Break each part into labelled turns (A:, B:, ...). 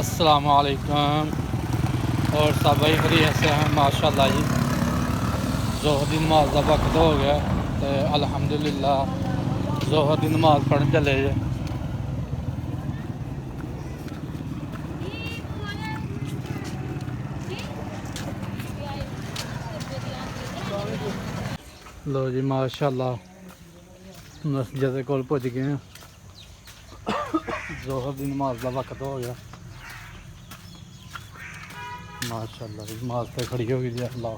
A: अस्सलाम वालेकुम। और सब भाई खैरियत से हैं माशाल्लाह जी। ज़ोहर की नमाज का वक्त हो गया तो अल्हम्दुलिल्लाह ज़ोहर की नमाज पढ़न चले जे। लो जी माशाल्लाह मस्जिद कोल पुज गए हैं। ज़ोहर की नमाज का वक्त हो गया माशाल्लाह जी। नमाज पे खड़ी हो गई जी। अल्लाह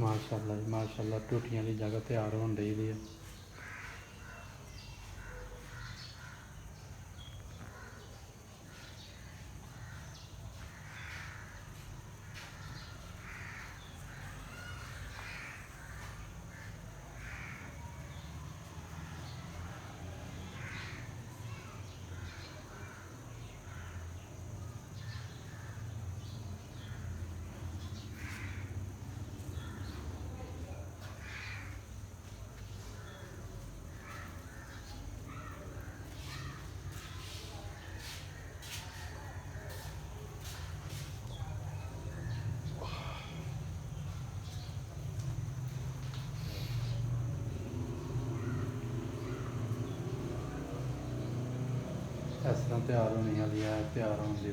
A: माशाल्लाह जी माशाल्लाह टूटियां की जगह तैयार होने रही है। इस तरह तैयार होने वाली है, तैयार होने की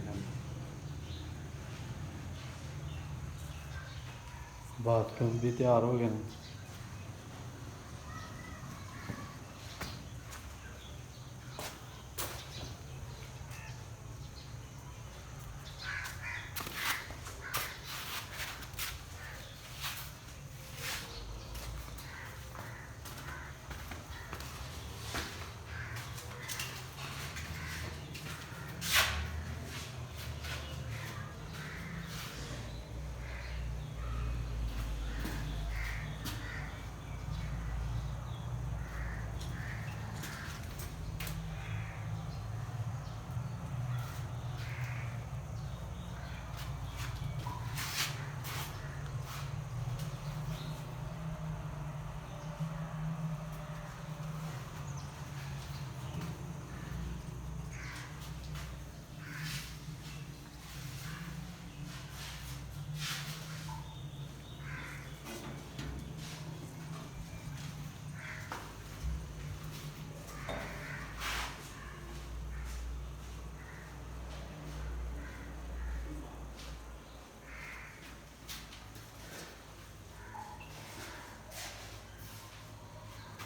A: बाथरूम भी तैयार हो गए।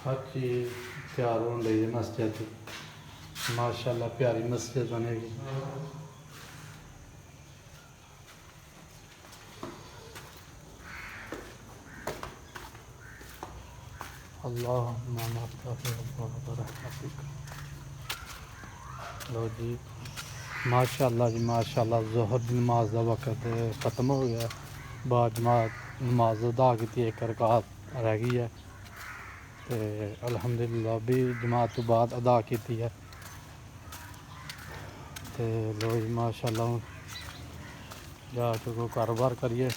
A: हर चीज़ तैयार हो रही है मस्जिद माशाल्लाह। प्यारी मस्जिद बनेगी। अल्लाह लो जी माशाल्लाह जी माशाल्लाह। ज़ोहर की नमाज का वक्त ख़त्म हो गया। बाद जमात नमाज अदा की एक रकात रह गई है तो अल्हम्दुलिल्लाह भी जमात तो बाद अदा की है। तो लो जी माशाल्लाह जा चुको कारोबार करिए।